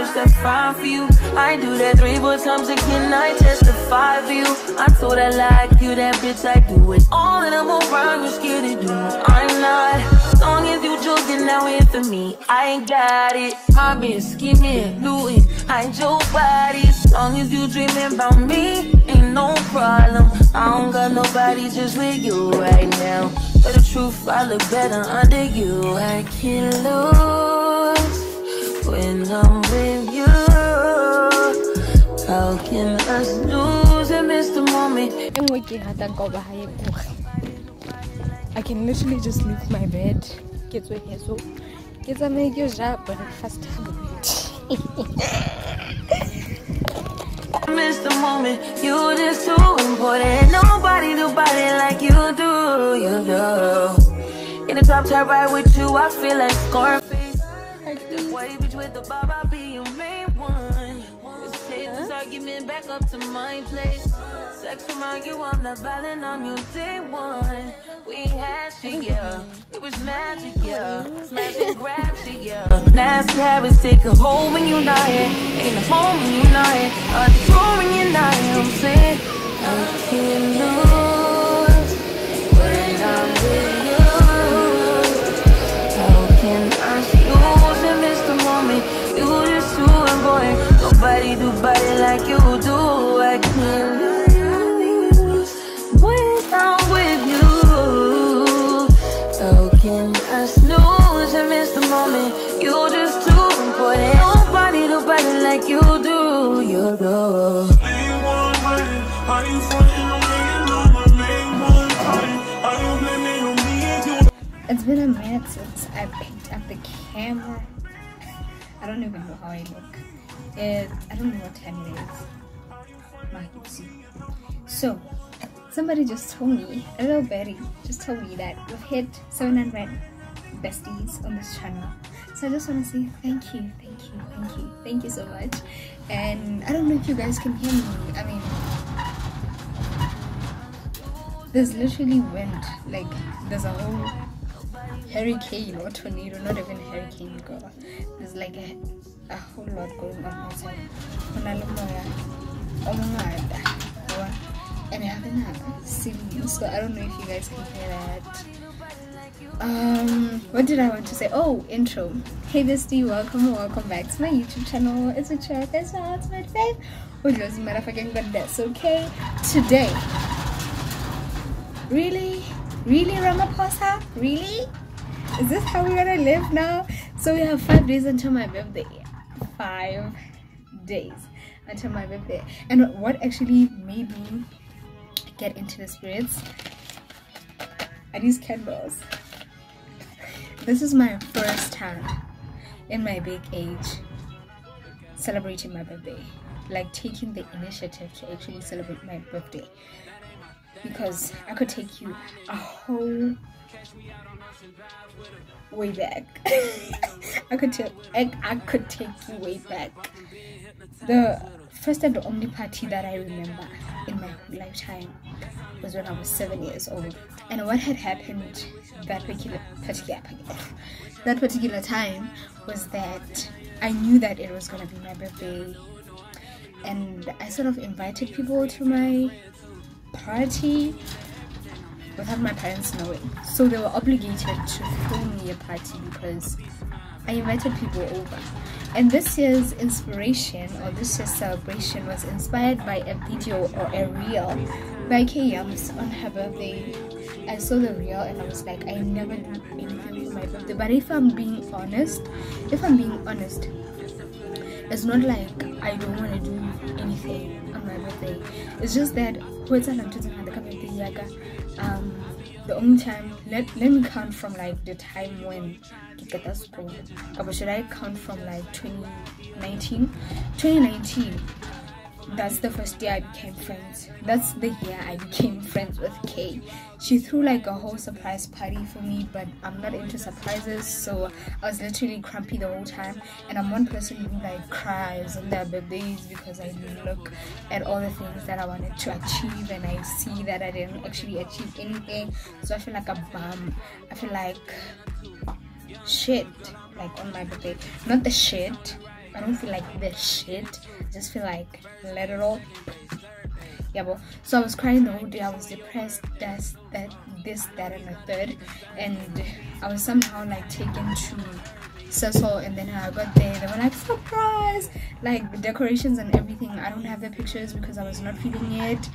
bitch, that's fine for you. I do that 3, 4 times again, I testify for you. I told I like you, that bitch, I do it all and I'm around, you're scared to do. I'm not, as long as you joking, now here for me, I ain't got it. I've been scheming, looting, I ain't your body. As long as you dreaming about me, ain't no problem. I don't got nobody just with you right now. But the truth, I look better under you. I can't lose when I'm with you. How can us lose and miss the moment? I can literally just leave my bed, get to here, so get a make your job, but first have a bit. Miss the moment, you just too important. Nobody do body like you do, you do. In the top tier right with you, I feel like Scarface. This way bitch with the bob, I'll be your main one. Let's take this argument back up to my place. Sex remind you I'm not violent on you day one. We had shit, yeah. It was magic, yeah. Smash and grab shit, yeah. Nasty habits take a hold when you're not here. Ain't a home when you're not here. A door when you're not here. I'm saying I can't lose when I'm with you. How can I lose and miss the moment? You just too important. Nobody do body like you do. I can't lose when I'm with you. How can I snooze and miss the moment? You just too important. Nobody do body like you do. You do. It's been a minute since I picked up the camera. I don't even know how I look. I don't know what time it is. So, somebody just told me, a little Betty just told me that we've hit 700 besties on this channel. So I just want to say thank you so much. And I don't know if you guys can hear me. I mean, there's literally wind, like there's a whole hurricane or tornado, not even hurricane, girl. There's like a whole lot going on outside. And I haven't seen you, so I don't know if you guys can hear that. What did I want to say? Oh, intro. Hey bestie, welcome back to my YouTube channel. It's a chat, it's my fave. Who doesn't matter if I can get that's okay. Today, really Ramaphosa? Really? Is this how we're gonna live now? So we have 5 days until my birthday. 5 days until my birthday. And what actually made me get into the spirits are these candles. This is my first time in my big age celebrating my birthday, like taking the initiative to actually celebrate my birthday, because I could take you a whole way back. I could take you way back. The first and the only party that I remember in my whole lifetime was when I was 7 years old. And what had happened that particular time was that I knew that it was gonna be my birthday, and I sort of invited people to my party without my parents knowing. So they were obligated to throw me a party because I invited people over. And this year's inspiration, or this year's celebration, was inspired by a video or a reel by K Yams on her birthday. I saw the reel and I was like, I never do anything for my birthday. But if I'm being honest, it's not like I don't want to do anything on my birthday. It's just that the only time, let me count from like the time when or should I count from like 2019? That's the first year I became friends. That's the year I became friends with Kay. She threw like a whole surprise party for me, but I'm not into surprises, so I was literally grumpy the whole time. And I'm one person who like cries on their birthdays because I look at all the things that I wanted to achieve and I see that I didn't actually achieve anything. So I feel like a bum. I feel like shit, like on my birthday. Not the shit, I don't feel like this shit. I just feel like literal. Yeah, but so I was crying the whole day. I was depressed. This, that, and the third. And I was somehow like taken to Cecil, and then I got there. They were like, surprise! Like the decorations and everything. I don't have the pictures because I was not feeling it.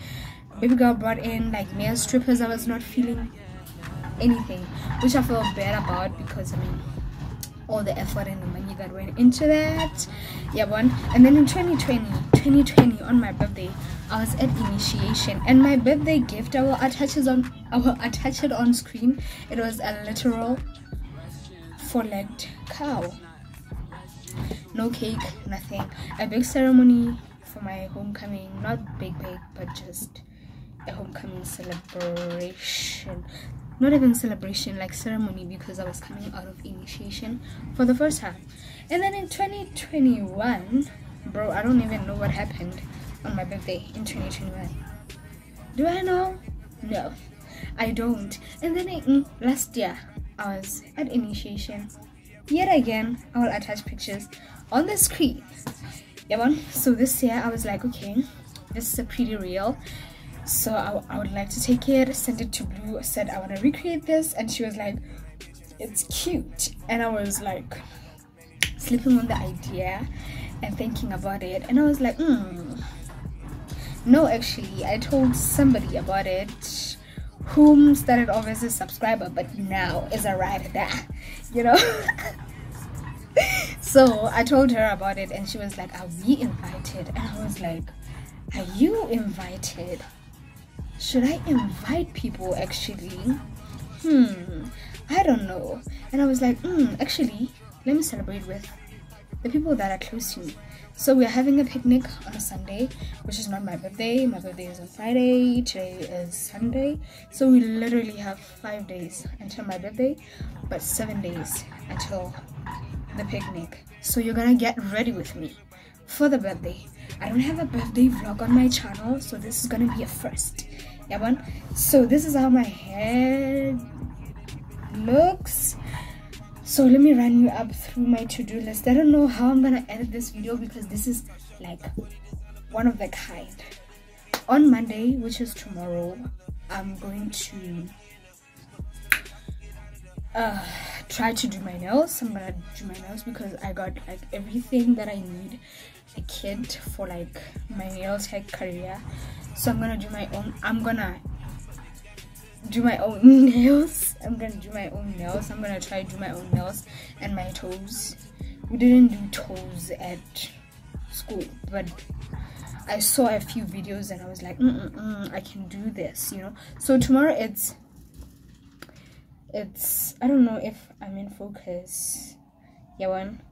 Baby girl brought in like male strippers. I was not feeling anything, which I felt bad about because I mean all the effort and the money that went into that. Yeah, one. And then in 2020 on my birthday, I was at initiation, and my birthday gift, I will attach it on screen. It was a literal 4-legged cow. No cake, nothing. A big ceremony for my homecoming, not big, but just a homecoming celebration. Not even celebration, like ceremony, because I was coming out of initiation for the first time. And then in 2021, bro, I don't even know what happened on my birthday in 2021. Do I know? No, I don't. And then last year, I was at initiation. Yet again, I will attach pictures on the screen. Yeah, man. So this year, I was like, okay, this is a pretty real. So I would like to take it, send it to Blue. I said I want to recreate this, and she was like, it's cute. And I was like sleeping on the idea and thinking about it, and I was like, no, actually I told somebody about it whom started off as a subscriber but now is a rider there, you know. So I told her about it, and she was like, are we invited? And I was like, are you invited? Should I invite people actually? I don't know. And I was like, actually, let me celebrate with the people that are close to me. So we're having a picnic on a Sunday, which is not my birthday. My birthday is on Friday. Today is Sunday. So we literally have 5 days until my birthday, but 7 days until the picnic. So you're gonna get ready with me for the birthday. I don't have a birthday vlog on my channel, so this is gonna be a first. Yeah, man. So this is how my hair looks. So let me run you up through my to-do list. I don't know how I'm gonna edit this video because this is like one of the kind. On Monday, which is tomorrow, I'm going to try to do my nails. I'm gonna do my nails because I got like everything that I need, a kit for like my nail tech career. So I'm gonna do my own. I'm gonna do my own nails. I'm gonna try to do my own nails and my toes. We didn't do toes at school, but I saw a few videos and I was like, I can do this, you know. So tomorrow it's I don't know if I'm in focus. Yeah, one,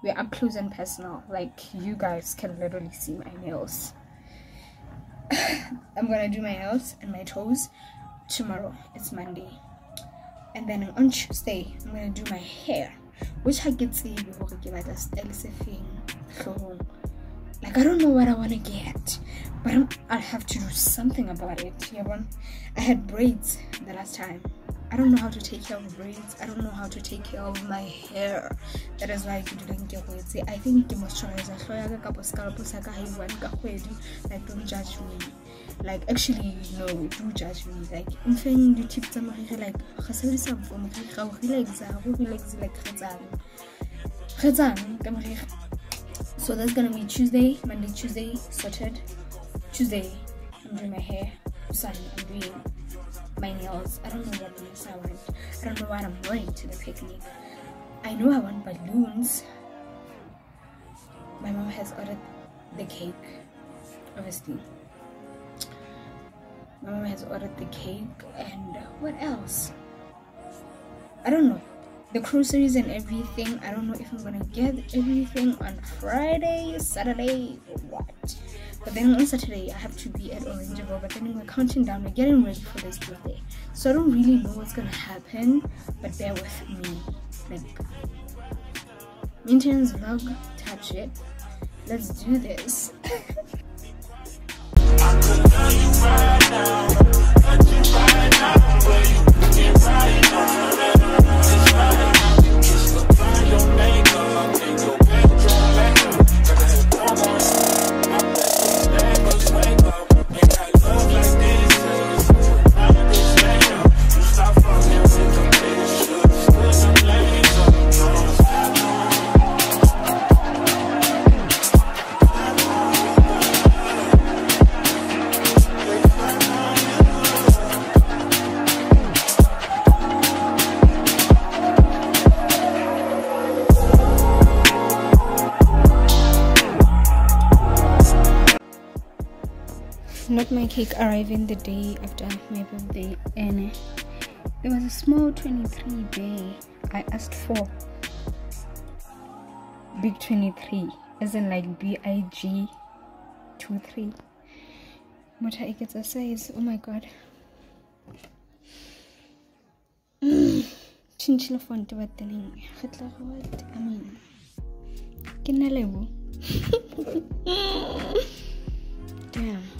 we're up close and personal, like you guys can literally see my nails. I'm gonna do my nails and my toes tomorrow. It's Monday, and then on Tuesday I'm gonna do my hair, which I get to like I don't know what I want to get, but I'll have to do something about it. Yeah, one, I had braids the last time. I don't know how to take care of braids. I don't know how to take care of my hair. That is why I didn't get it. I think the moisturizer. Like, don't judge me. Like, actually, no, do judge me. Like, in fact, you tip them like, so that's gonna be Tuesday, Monday, Tuesday, sorted. Tuesday, I'm doing my hair. Sunday, I'm doing my nails. I don't know what nails I want. I don't know what I'm wearing to the picnic. I know I want balloons. My mom has ordered the cake, obviously. My mom has ordered the cake, and what else? I don't know. The groceries and everything. I don't know if I'm gonna get everything on Friday, Saturday, or what. But then on Saturday I have to be at Orangeable. But then we're counting down. We're getting ready for this birthday. So I don't really know what's gonna happen. But bear with me. Like, maintenance vlog, touch it. Let's do this. Your makeup in your bedroom. not my cake arriving the day after my birthday, and there was a small 23 there. I asked for big 23, as in like BIG 23. But I get a size. Oh my god. Chinchilla font what the name. What I mean. Can I level? Damn.